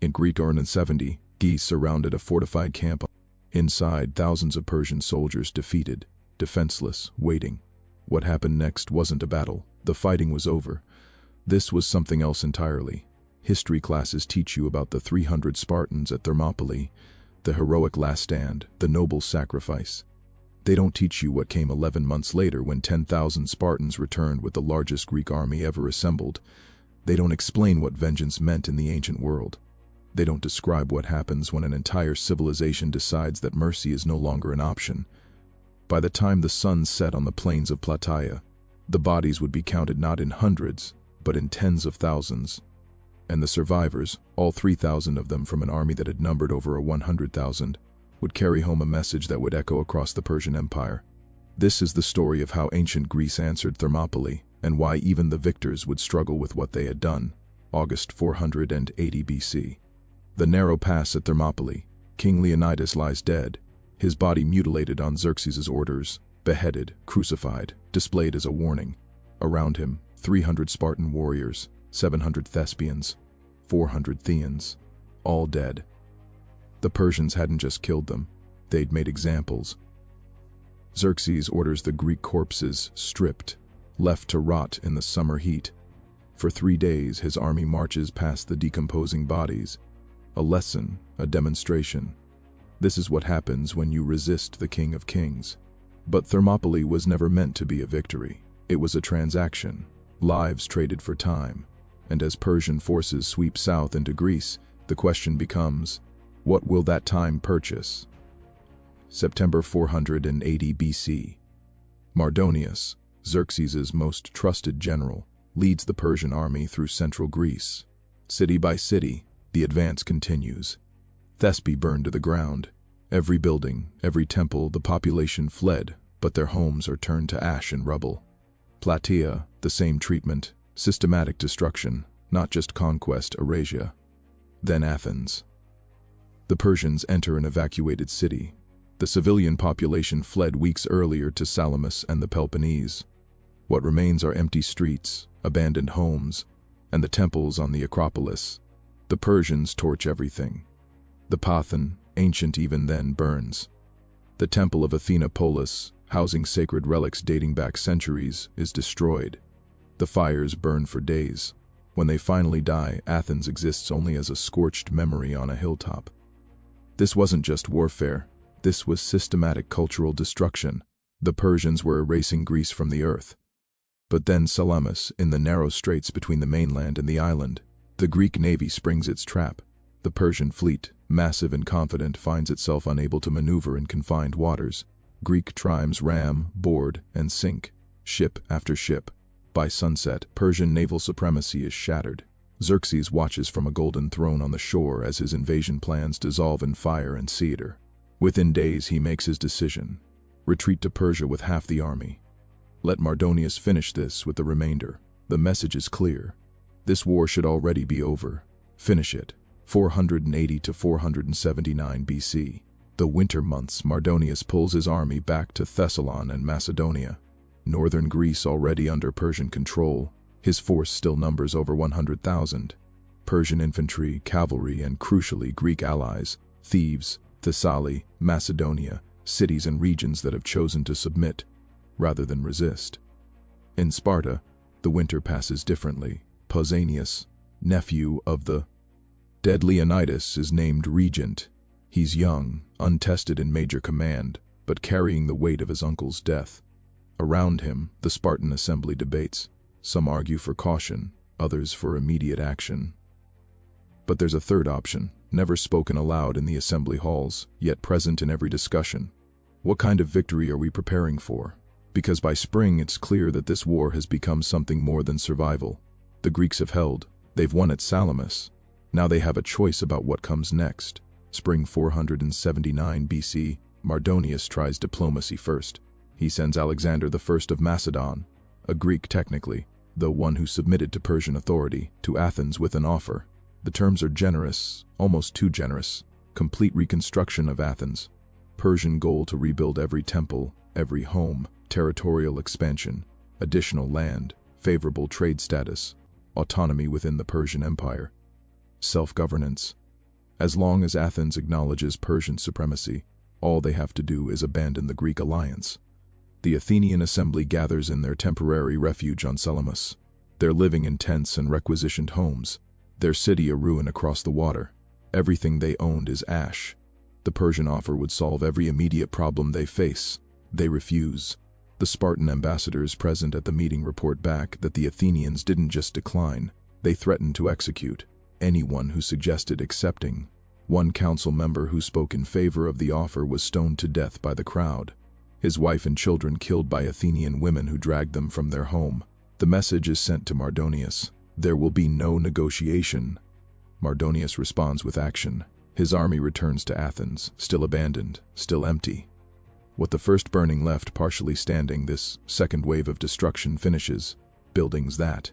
In Greek Urn 70, geese surrounded a fortified camp. Inside, thousands of Persian soldiers defeated, defenseless, waiting. What happened next wasn't a battle. The fighting was over. This was something else entirely. History classes teach you about the 300 Spartans at Thermopylae, the heroic last stand, the noble sacrifice. They don't teach you what came 11 months later when 10,000 Spartans returned with the largest Greek army ever assembled. They don't explain what vengeance meant in the ancient world. They don't describe what happens when an entire civilization decides that mercy is no longer an option. By the time the sun set on the plains of Plataea, the bodies would be counted not in hundreds, but in tens of thousands. And the survivors, all 3,000 of them from an army that had numbered over 100,000, would carry home a message that would echo across the Persian Empire. This is the story of how ancient Greece answered Thermopylae, and why even the victors would struggle with what they had done. August 480 BC. The narrow pass at Thermopylae. King Leonidas lies dead, his body mutilated on Xerxes' orders, beheaded, crucified, displayed as a warning. Around him, 300 Spartan warriors, 700 Thespians, 400 Theans, all dead. The Persians hadn't just killed them, they'd made examples. Xerxes orders the Greek corpses stripped, left to rot in the summer heat. For 3 days, his army marches past the decomposing bodies. A lesson, a demonstration. This is what happens when you resist the King of Kings. But Thermopylae was never meant to be a victory. It was a transaction, lives traded for time. And as Persian forces sweep south into Greece, the question becomes, what will that time purchase? September 480 BC. Mardonius, Xerxes' most trusted general, leads the Persian army through central Greece. City by city, the advance continues. Thespi burned to the ground. Every building, every temple, the population fled, but their homes are turned to ash and rubble. Plataea, the same treatment, systematic destruction, not just conquest, erasure. Then Athens. The Persians enter an evacuated city. The civilian population fled weeks earlier to Salamis and the Peloponnese. What remains are empty streets, abandoned homes, and the temples on the Acropolis. The Persians torch everything. The Parthenon, ancient even then, burns. The temple of Athena Polis, housing sacred relics dating back centuries, is destroyed. The fires burn for days. When they finally die, Athens exists only as a scorched memory on a hilltop. This wasn't just warfare. This was systematic cultural destruction. The Persians were erasing Greece from the earth. But then Salamis, in the narrow straits between the mainland and the island, the Greek navy springs its trap. The Persian fleet, massive and confident, finds itself unable to maneuver in confined waters. Greek triremes ram, board, and sink, ship after ship. By sunset, Persian naval supremacy is shattered. Xerxes watches from a golden throne on the shore as his invasion plans dissolve in fire and cider. Within days, he makes his decision. Retreat to Persia with half the army. Let Mardonius finish this with the remainder. The message is clear. This war should already be over. Finish it. 480 to 479 BC. The winter months, Mardonius pulls his army back to Thessalon and Macedonia. Northern Greece already under Persian control. His force still numbers over 100,000. Persian infantry, cavalry, and crucially Greek allies, Thebes, Thessaly, Macedonia, cities and regions that have chosen to submit rather than resist. In Sparta, the winter passes differently. Pausanias, nephew of the dead Leonidas, is named regent. He's young, untested in major command, but carrying the weight of his uncle's death. Around him, the Spartan assembly debates. Some argue for caution, others for immediate action. But there's a third option, never spoken aloud in the assembly halls, yet present in every discussion. What kind of victory are we preparing for? Because by spring it's clear that this war has become something more than survival. The Greeks have held, they've won at Salamis. Now they have a choice about what comes next. Spring 479 BC, Mardonius tries diplomacy first. He sends Alexander I of Macedon, a Greek technically, though one who submitted to Persian authority, to Athens with an offer. The terms are generous, almost too generous. Complete reconstruction of Athens. Persian goal to rebuild every temple, every home, territorial expansion, additional land, favorable trade status, autonomy within the Persian Empire. Self-governance. As long as Athens acknowledges Persian supremacy, all they have to do is abandon the Greek alliance. The Athenian assembly gathers in their temporary refuge on Salamis. They're living in tents and requisitioned homes, their city a ruin across the water. Everything they owned is ash. The Persian offer would solve every immediate problem they face. They refuse. The Spartan ambassadors present at the meeting report back that the Athenians didn't just decline, they threatened to execute anyone who suggested accepting. One council member who spoke in favor of the offer was stoned to death by the crowd. His wife and children killed by Athenian women who dragged them from their home. The message is sent to Mardonius. There will be no negotiation. Mardonius responds with action. His army returns to Athens, still abandoned, still empty. What the first burning left partially standing, this second wave of destruction finishes. Buildings that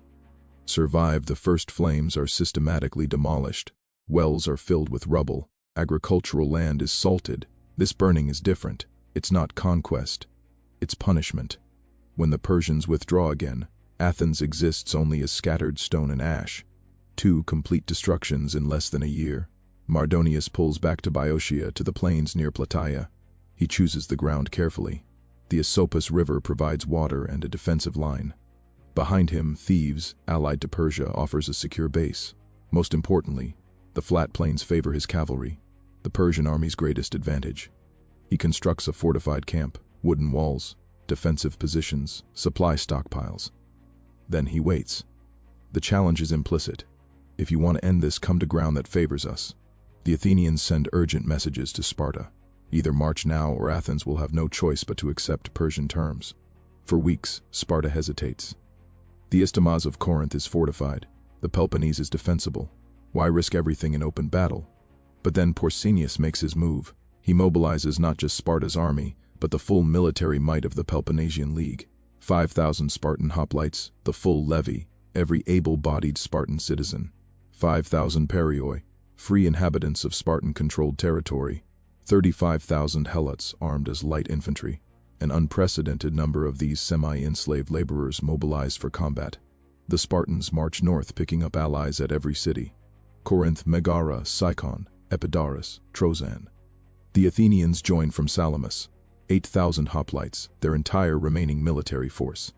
survived the first flames are systematically demolished. Wells are filled with rubble. Agricultural land is salted. This burning is different. It's not conquest. It's punishment. When the Persians withdraw again, Athens exists only as scattered stone and ash. 2 complete destructions in less than a year. Mardonius pulls back to Boeotia, to the plains near Plataea. He chooses the ground carefully. The Asopus River provides water and a defensive line. Behind him, Thebes, allied to Persia, offers a secure base. Most importantly, the flat plains favor his cavalry, the Persian army's greatest advantage. He constructs a fortified camp, wooden walls, defensive positions, supply stockpiles. Then he waits. The challenge is implicit. If you want to end this, come to ground that favors us. The Athenians send urgent messages to Sparta. Either march now or Athens will have no choice but to accept Persian terms. For weeks, Sparta hesitates. The Isthmus of Corinth is fortified. The Peloponnese is defensible. Why risk everything in open battle? But then Porsenius makes his move. He mobilizes not just Sparta's army, but the full military might of the Peloponnesian League. 5,000 Spartan hoplites, the full levy, every able-bodied Spartan citizen. 5,000 perioi, free inhabitants of Spartan-controlled territory. 35,000 helots armed as light infantry. An unprecedented number of these semi-enslaved laborers mobilized for combat. The Spartans march north, picking up allies at every city. Corinth, Megara, Sicon, Epidaurus, Troezen. The Athenians join from Salamis. 8,000 hoplites, their entire remaining military force.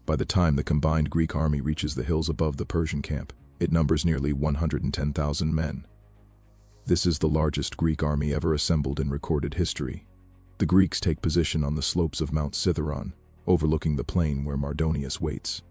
By the time the combined Greek army reaches the hills above the Persian camp, it numbers nearly 110,000 men. This is the largest Greek army ever assembled in recorded history. The Greeks take position on the slopes of Mount Cithaeron, overlooking the plain where Mardonius waits.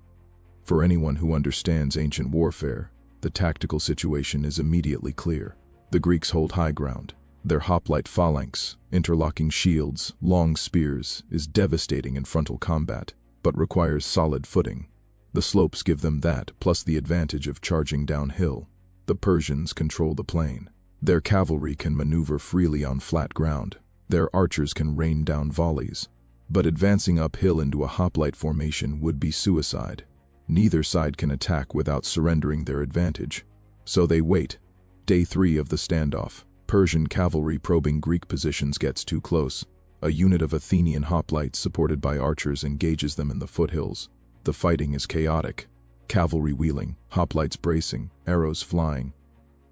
For anyone who understands ancient warfare, the tactical situation is immediately clear. The Greeks hold high ground. Their hoplite phalanx, interlocking shields, long spears, is devastating in frontal combat, but requires solid footing. The slopes give them that, plus the advantage of charging downhill. The Persians control the plain. Their cavalry can maneuver freely on flat ground. Their archers can rain down volleys. But advancing uphill into a hoplite formation would be suicide. Neither side can attack without surrendering their advantage. So they wait. Day 3 of the standoff. Persian cavalry probing Greek positions gets too close. A unit of Athenian hoplites supported by archers engages them in the foothills. The fighting is chaotic. Cavalry wheeling, hoplites bracing, arrows flying.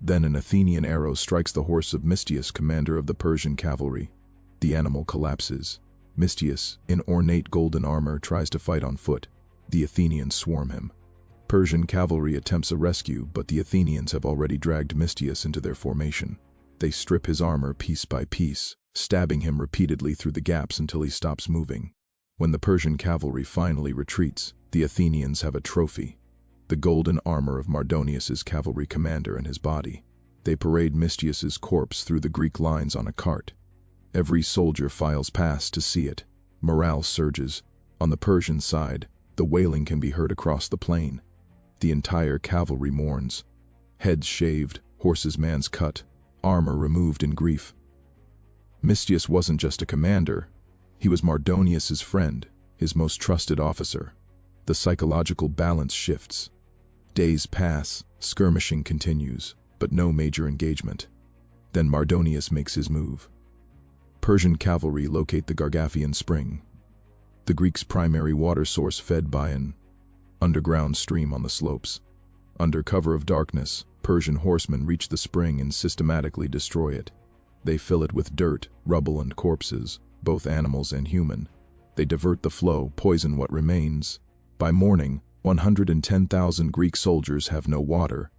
Then an Athenian arrow strikes the horse of Mestius, commander of the Persian cavalry. The animal collapses. Mestius, in ornate golden armor, tries to fight on foot. The Athenians swarm him. Persian cavalry attempts a rescue, but the Athenians have already dragged Mestius into their formation. They strip his armor piece by piece, stabbing him repeatedly through the gaps until he stops moving. When the Persian cavalry finally retreats, the Athenians have a trophy: the golden armor of Mardonius's cavalry commander and his body. They parade Mestius's corpse through the Greek lines on a cart. Every soldier files past to see it. Morale surges. On the Persian side, the wailing can be heard across the plain. The entire cavalry mourns. Heads shaved, horses' mans cut, armor removed in grief. Mestius wasn't just a commander. He was Mardonius's friend, his most trusted officer. The psychological balance shifts. Days pass, skirmishing continues, but no major engagement. Then Mardonius makes his move. Persian cavalry locate the Gargaphian Spring, the Greeks' primary water source, fed by an underground stream on the slopes. Under cover of darkness, Persian horsemen reach the spring and systematically destroy it. They fill it with dirt, rubble, and corpses, both animals and human. They divert the flow, poison what remains. By morning, 110,000 Greek soldiers have no water.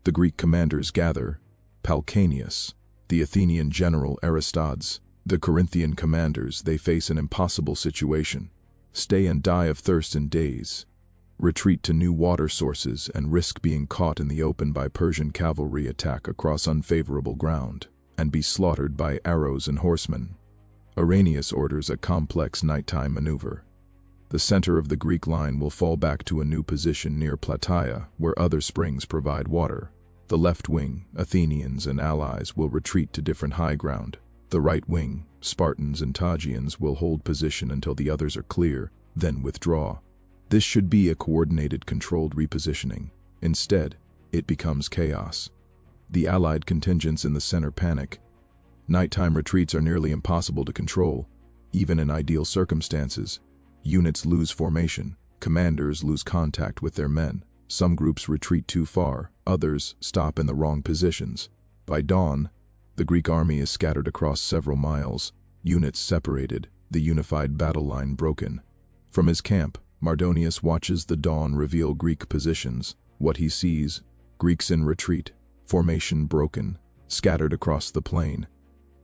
The Greek commanders gather: Pausanias, the Athenian general Aristides, the Corinthian commanders. They face an impossible situation: stay and die of thirst in days, retreat to new water sources, and risk being caught in the open by Persian cavalry attack across unfavorable ground, and be slaughtered by arrows and horsemen. Irenaeus orders a complex nighttime maneuver. The center of the Greek line will fall back to a new position near Plataea, where other springs provide water. The left wing, Athenians and allies, will retreat to different high ground. The right wing, Spartans and Tagians, will hold position until the others are clear, then withdraw. This should be a coordinated, controlled repositioning. Instead, it becomes chaos. The allied contingents in the center panic. Nighttime retreats are nearly impossible to control. Even in ideal circumstances, units lose formation, commanders lose contact with their men. Some groups retreat too far, others stop in the wrong positions. By dawn, the Greek army is scattered across several miles, units separated, the unified battle line broken. From his camp, Mardonius watches the dawn reveal Greek positions. What he sees: Greeks in retreat, formation broken, scattered across the plain.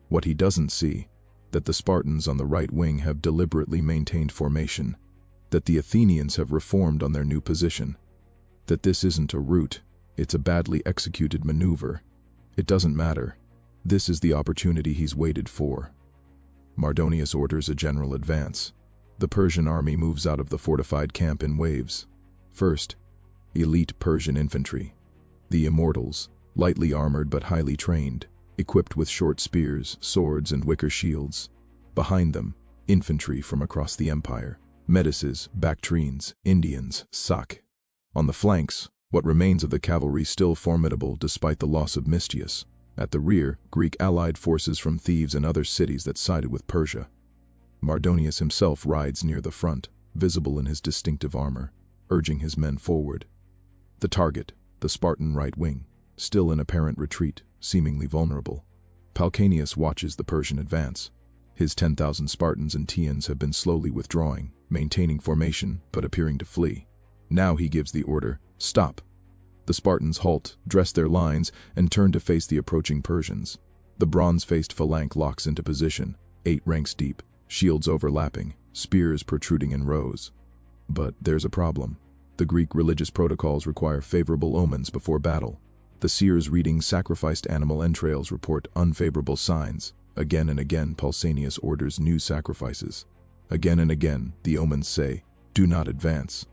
What he doesn't see: that the Spartans on the right wing have deliberately maintained formation, that the Athenians have reformed on their new position, that this isn't a rout, it's a badly executed maneuver. It doesn't matter. This is the opportunity he's waited for. Mardonius orders a general advance. The Persian army moves out of the fortified camp in waves. First, elite Persian infantry. The immortals, lightly armored but highly trained, equipped with short spears, swords, and wicker shields. Behind them, infantry from across the empire: Medices, Bactrians, Indians, Sak. On the flanks, what remains of the cavalry, still formidable despite the loss of Mystius. At the rear, Greek allied forces from Thebes and other cities that sided with Persia. Mardonius himself rides near the front, visible in his distinctive armor, urging his men forward. The target, the Spartan right wing, still in apparent retreat, seemingly vulnerable. Pausanias watches the Persian advance. His 10,000 Spartans and Tians have been slowly withdrawing, maintaining formation but appearing to flee. Now he gives the order: stop. The Spartans halt, dress their lines, and turn to face the approaching Persians. The bronze-faced phalanx locks into position, 8 ranks deep, shields overlapping, spears protruding in rows. But there's a problem. The Greek religious protocols require favorable omens before battle. The seers reading sacrificed animal entrails report unfavorable signs. Again and again, Pausanias orders new sacrifices. Again and again, the omens say, do not advance.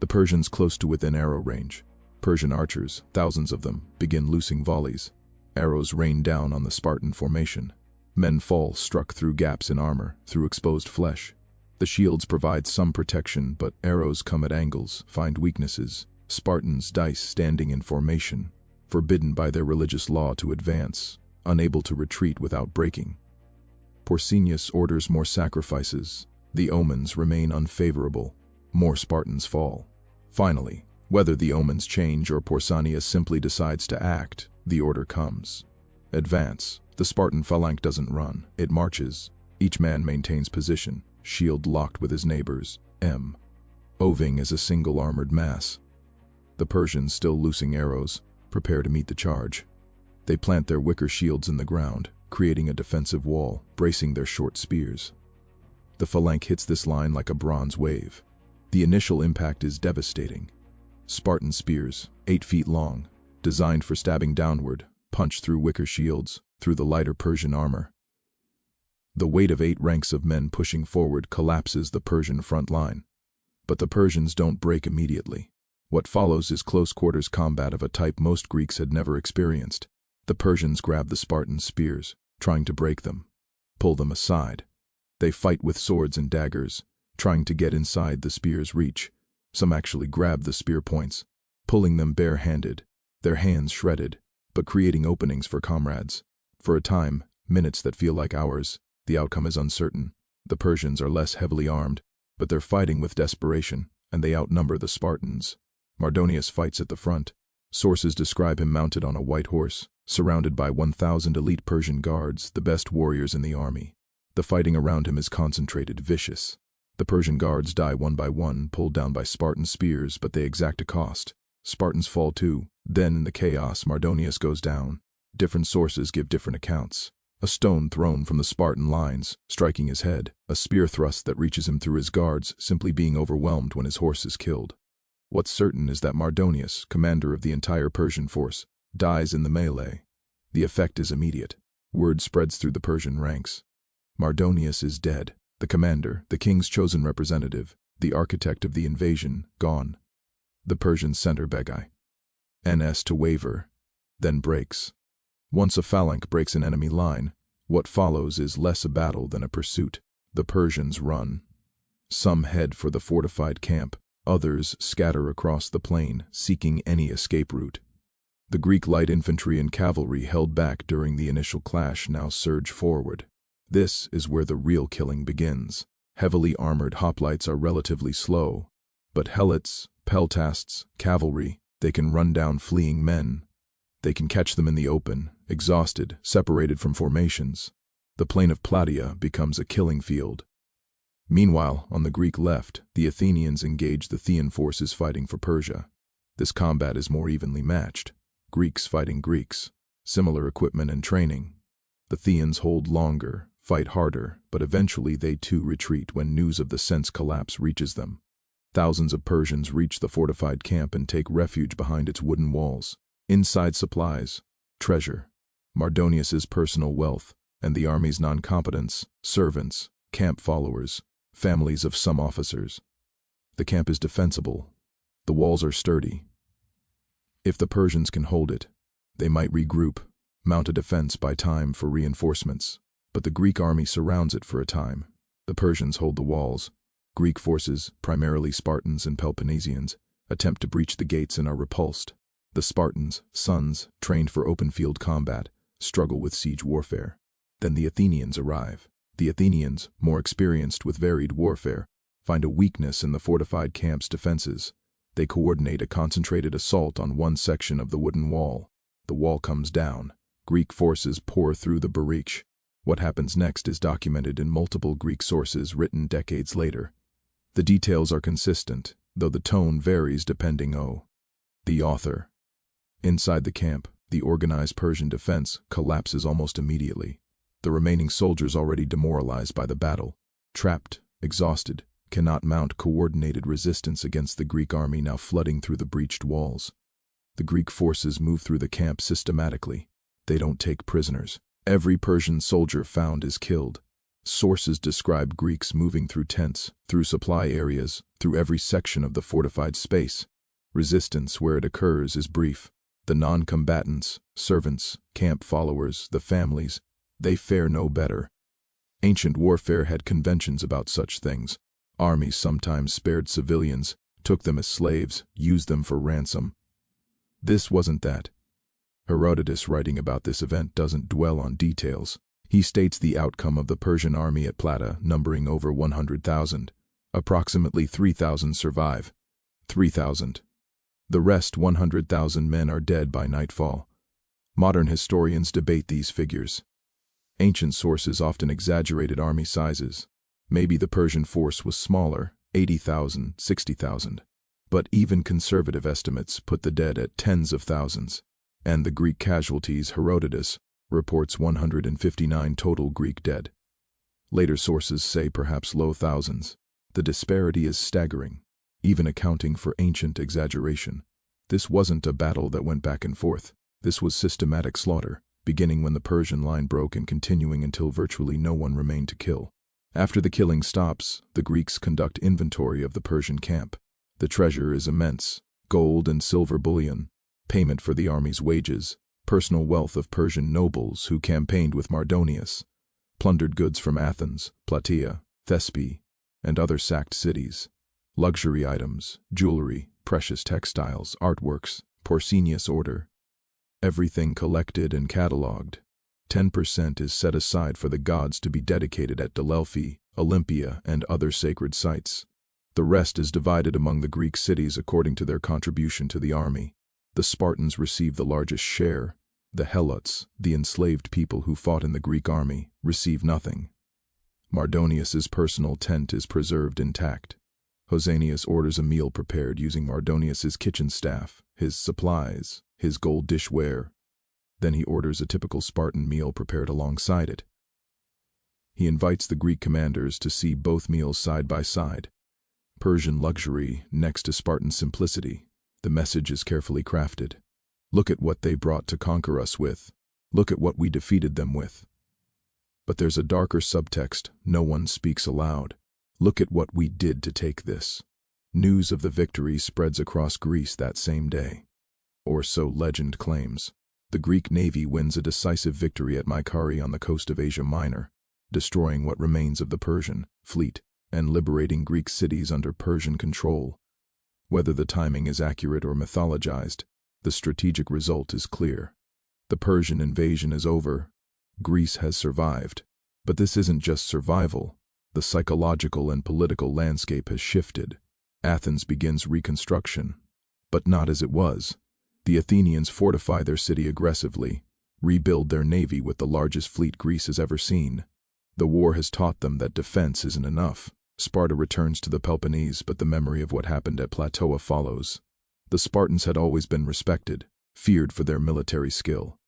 The Persians close to within arrow range. Persian archers, thousands of them, begin loosing volleys. Arrows rain down on the Spartan formation. Men fall, struck through gaps in armor, through exposed flesh. The shields provide some protection, but arrows come at angles, find weaknesses. Spartans dice standing in formation, forbidden by their religious law to advance, unable to retreat without breaking. Pausanias orders more sacrifices. The omens remain unfavorable. More Spartans fall. Finally, whether the omens change or Pausanias simply decides to act, the order comes: advance. The Spartan phalanx doesn't run, it marches. Each man maintains position, shield locked with his neighbors, moving as a single armored mass. The Persians, still loosing arrows, prepare to meet the charge. They plant their wicker shields in the ground, creating a defensive wall, bracing their short spears. The phalanx hits this line like a bronze wave. The initial impact is devastating. Spartan spears, 8 feet long, designed for stabbing downward, punch through wicker shields, through the lighter Persian armor. The weight of 8 ranks of men pushing forward collapses the Persian front line. But the Persians don't break immediately. What follows is close-quarters combat of a type most Greeks had never experienced. The Persians grab the Spartan spears, trying to break them, pull them aside. They fight with swords and daggers, trying to get inside the spear's reach. Some actually grab the spear points, pulling them bare-handed, their hands shredded, but creating openings for comrades. For a time, minutes that feel like hours, the outcome is uncertain. The Persians are less heavily armed, but they're fighting with desperation, and they outnumber the Spartans. Mardonius fights at the front, Sources describe him mounted on a white horse, surrounded by 1,000 elite Persian guards, the best warriors in the army. The fighting around him is concentrated, vicious. The Persian guards die one by one, pulled down by Spartan spears, but they exact a cost. Spartans fall too. Then, in the chaos, Mardonius goes down. Different sources give different accounts. A stone thrown from the Spartan lines, striking his head. A spear thrust that reaches him through his guards, simply being overwhelmed when his horse is killed. What's certain is that Mardonius, commander of the entire Persian force, dies in the melee. The effect is immediate. Word spreads through the Persian ranks. Mardonius is dead. The commander, the king's chosen representative, the architect of the invasion, gone. The Persian center begai. NS to waver, then breaks. Once a phalanx breaks an enemy line, what follows is less a battle than a pursuit. The Persians run. Some head for the fortified camp, others scatter across the plain, seeking any escape route. The Greek light infantry and cavalry held back during the initial clash now surge forward. This is where the real killing begins. Heavily armored hoplites are relatively slow, but helots, peltasts, cavalry, they can run down fleeing men. They can catch them in the open, exhausted, separated from formations. The plain of Plataea becomes a killing field. Meanwhile, on the Greek left, the Athenians engage the Thean forces fighting for Persia. This combat is more evenly matched. Greeks fighting Greeks. Similar equipment and training. The Theans hold longer, fight harder, but eventually they too retreat when news of the Sens collapse reaches them. Thousands of Persians reach the fortified camp and take refuge behind its wooden walls. Inside supplies, treasure, Mardonius's personal wealth, and the army's non-combatants, servants, camp followers, families of some officers. The camp is defensible. The walls are sturdy. If the Persians can hold it, they might regroup, mount a defense by time for reinforcements. But the Greek army surrounds it for a time. The Persians hold the walls. Greek forces, primarily Spartans and Peloponnesians, attempt to breach the gates and are repulsed. The Spartans, sons, trained for open-field combat, struggle with siege warfare. Then the Athenians arrive. The Athenians, more experienced with varied warfare, find a weakness in the fortified camp's defenses. They coordinate a concentrated assault on one section of the wooden wall. The wall comes down. Greek forces pour through the breach. What happens next is documented in multiple Greek sources written decades later. The details are consistent, though the tone varies depending on the author. Inside the camp, the organized Persian defense collapses almost immediately. The remaining soldiers, already demoralized by the battle, trapped, exhausted, cannot mount coordinated resistance against the Greek army now flooding through the breached walls. The Greek forces move through the camp systematically. They don't take prisoners. Every Persian soldier found is killed. Sources describe Greeks moving through tents, through supply areas, through every section of the fortified space. Resistance, where it occurs, is brief. The non-combatants, servants, camp followers, the families, they fare no better. Ancient warfare had conventions about such things. Armies sometimes spared civilians, took them as slaves, used them for ransom. This wasn't that. Herodotus, writing about this event, doesn't dwell on details. He states the outcome of the Persian army at Plataea, numbering over 100,000. Approximately 3,000 survive. 3,000. The rest 100,000 men are dead by nightfall. Modern historians debate these figures. Ancient sources often exaggerated army sizes. Maybe the Persian force was smaller, 80,000, 60,000. But even conservative estimates put the dead at tens of thousands. And the Greek casualties, Herodotus reports 159 total Greek dead. Later sources say perhaps low thousands. The disparity is staggering, even accounting for ancient exaggeration. This wasn't a battle that went back and forth. This was systematic slaughter, beginning when the Persian line broke and continuing until virtually no one remained to kill. After the killing stops, the Greeks conduct inventory of the Persian camp. The treasure is immense: gold and silver bullion, payment for the army's wages, personal wealth of Persian nobles who campaigned with Mardonius, plundered goods from Athens, Plataea, Thespi, and other sacked cities, luxury items, jewelry, precious textiles, artworks, Porsenius order. Everything collected and catalogued. 10% is set aside for the gods to be dedicated at Delphi, Olympia, and other sacred sites. The rest is divided among the Greek cities according to their contribution to the army. The Spartans received the largest share. The Helots, the enslaved people who fought in the Greek army, received nothing. Mardonius's personal tent is preserved intact. Pausanias orders a meal prepared using Mardonius's kitchen staff, his supplies, his gold dishware. Then he orders a typical Spartan meal prepared alongside it. He invites the Greek commanders to see both meals side by side. Persian luxury next to Spartan simplicity. The message is carefully crafted. Look at what they brought to conquer us with. Look at what we defeated them with. But there's a darker subtext no one speaks aloud. Look at what we did to take this. News of the victory spreads across Greece that same day. Or so legend claims. The Greek navy wins a decisive victory at Mycari on the coast of Asia Minor, destroying what remains of the Persian fleet and liberating Greek cities under Persian control. Whether the timing is accurate or mythologized, the strategic result is clear. The Persian invasion is over. Greece has survived. But this isn't just survival. The psychological and political landscape has shifted. Athens begins reconstruction. But not as it was. The Athenians fortify their city aggressively, rebuild their navy with the largest fleet Greece has ever seen. The war has taught them that defense isn't enough. Sparta returns to the Peloponnese, but the memory of what happened at Plataea follows. The Spartans had always been respected, feared for their military skill.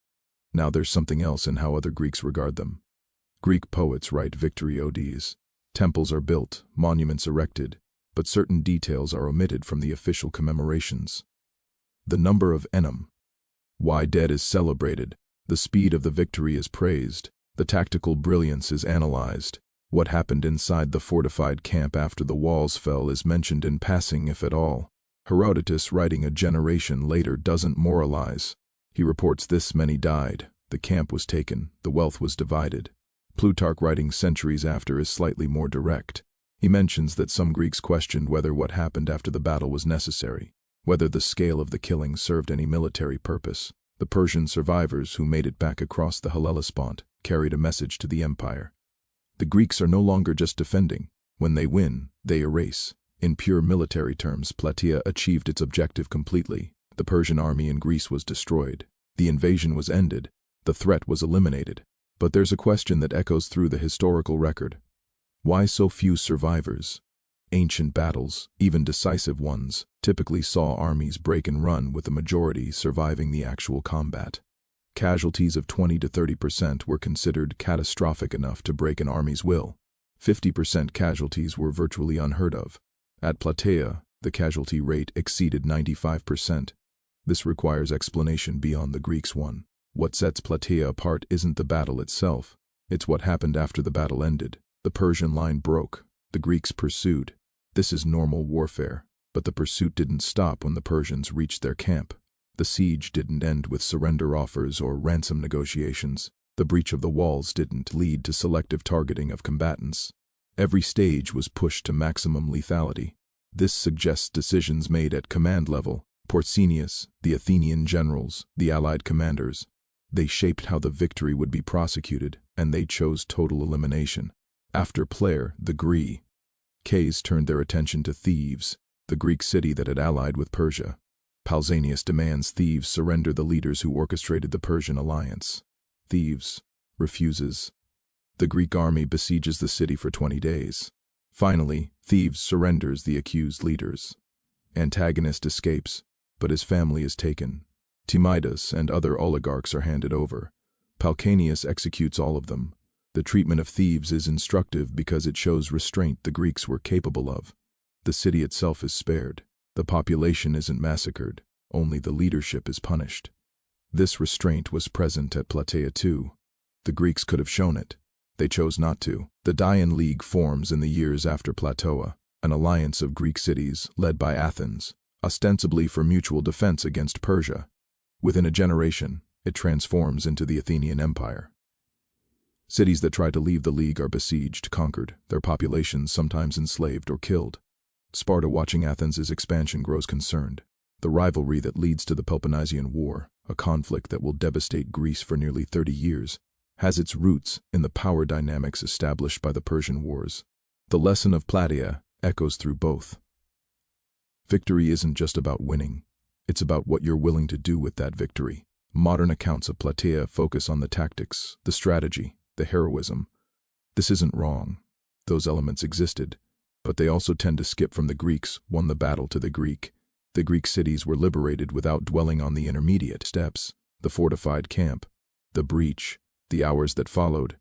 Now there's something else in how other Greeks regard them. Greek poets write victory odes. Temples are built, monuments erected, but certain details are omitted from the official commemorations. The number of enum. Why dead is celebrated. The speed of the victory is praised. The tactical brilliance is analyzed. What happened inside the fortified camp after the walls fell is mentioned in passing, if at all. Herodotus, writing a generation later, doesn't moralize. He reports this many died, the camp was taken, the wealth was divided. Plutarch, writing centuries after, is slightly more direct. He mentions that some Greeks questioned whether what happened after the battle was necessary, whether the scale of the killing served any military purpose. The Persian survivors who made it back across the Hellespont carried a message to the empire. The Greeks are no longer just defending. When they win, they erase. In pure military terms, Plataea achieved its objective completely. The Persian army in Greece was destroyed. The invasion was ended. The threat was eliminated. But there's a question that echoes through the historical record. Why so few survivors? Ancient battles, even decisive ones, typically saw armies break and run, with the majority surviving the actual combat. Casualties of 20 to 30% were considered catastrophic enough to break an army's will. 50% casualties were virtually unheard of. At Plataea, the casualty rate exceeded 95%. This requires explanation beyond the Greeks' one. What sets Plataea apart isn't the battle itself. It's what happened after the battle ended. The Persian line broke. The Greeks pursued. This is normal warfare. But the pursuit didn't stop when the Persians reached their camp. The siege didn't end with surrender offers or ransom negotiations. The breach of the walls didn't lead to selective targeting of combatants. Every stage was pushed to maximum lethality. This suggests decisions made at command level. Pausanias, the Athenian generals, the allied commanders. They shaped how the victory would be prosecuted, and they chose total elimination. After Plataea, the Greeks turned their attention to Thebes, the Greek city that had allied with Persia. Pausanias demands Thebes surrender the leaders who orchestrated the Persian alliance. Thebes refuses. The Greek army besieges the city for 20 days. Finally, Thebes surrenders the accused leaders. Antagonist escapes, but his family is taken. Timidas and other oligarchs are handed over. Pausanias executes all of them. The treatment of Thebes is instructive because it shows restraint the Greeks were capable of. The city itself is spared. The population isn't massacred. Only the leadership is punished. This restraint was present at Plataea too. The Greeks could have shown it. They chose not to. The Dian League forms in the years after Plataea, an alliance of Greek cities led by Athens, ostensibly for mutual defense against Persia. Within a generation, it transforms into the Athenian Empire. Cities that try to leave the League are besieged, conquered, their populations sometimes enslaved or killed. Sparta, watching Athens' expansion, grows concerned. The rivalry that leads to the Peloponnesian War, a conflict that will devastate Greece for nearly 30 years, has its roots in the power dynamics established by the Persian Wars. The lesson of Plataea echoes through both. Victory isn't just about winning. It's about what you're willing to do with that victory. Modern accounts of Plataea focus on the tactics, the strategy, the heroism. This isn't wrong. Those elements existed, but they also tend to skip from the Greeks won the battle to the Greek. The Greek cities were liberated without dwelling on the intermediate steps, the fortified camp, the breach, the hours that followed.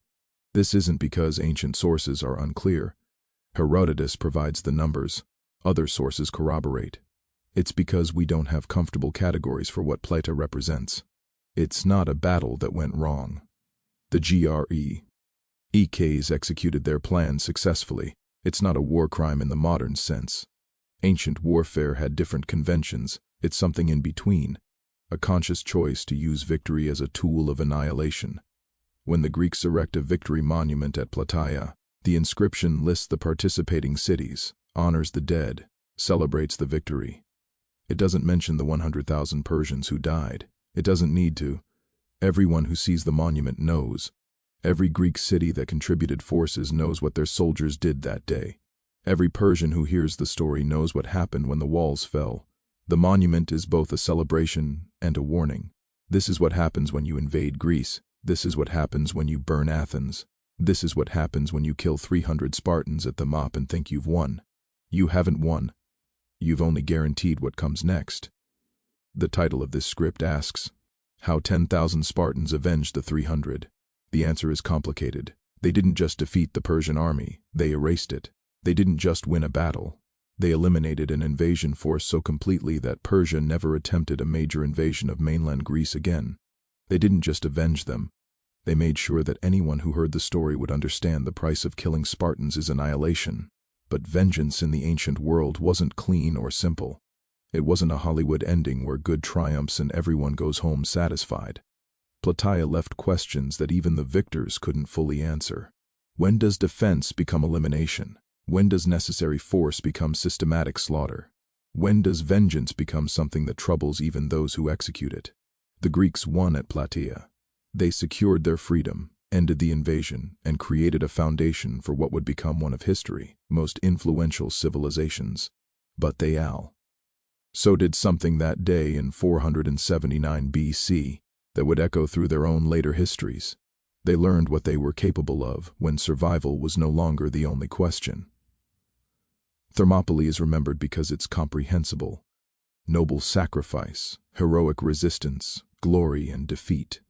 This isn't because ancient sources are unclear. Herodotus provides the numbers. Other sources corroborate. It's because we don't have comfortable categories for what Plata represents. It's not a battle that went wrong. The EKs executed their plan successfully. It's not a war crime in the modern sense. Ancient warfare had different conventions. It's something in between, a conscious choice to use victory as a tool of annihilation. When the Greeks erect a victory monument at Plataea, the inscription lists the participating cities, honors the dead, celebrates the victory. It doesn't mention the 100,000 Persians who died. It doesn't need to. Everyone who sees the monument knows. Every Greek city that contributed forces knows what their soldiers did that day. Every Persian who hears the story knows what happened when the walls fell. The monument is both a celebration and a warning. This is what happens when you invade Greece. This is what happens when you burn Athens. This is what happens when you kill 300 Spartans at Thermopylae and think you've won. You haven't won. You've only guaranteed what comes next. The title of this script asks, how 10,000 Spartans avenged the 300. The answer is complicated. They didn't just defeat the Persian army, they erased it. They didn't just win a battle. They eliminated an invasion force so completely that Persia never attempted a major invasion of mainland Greece again. They didn't just avenge them. They made sure that anyone who heard the story would understand the price of killing Spartans is annihilation. But vengeance in the ancient world wasn't clean or simple. It wasn't a Hollywood ending where good triumphs and everyone goes home satisfied. Plataea left questions that even the victors couldn't fully answer. When does defense become elimination? When does necessary force become systematic slaughter? When does vengeance become something that troubles even those who execute it? The Greeks won at Plataea. They secured their freedom, ended the invasion, and created a foundation for what would become one of history's most influential civilizations. But so did something that day in 479 BC that would echo through their own later histories. They learned what they were capable of when survival was no longer the only question. Thermopylae is remembered because it's comprehensible. Noble sacrifice, heroic resistance, glory and defeat.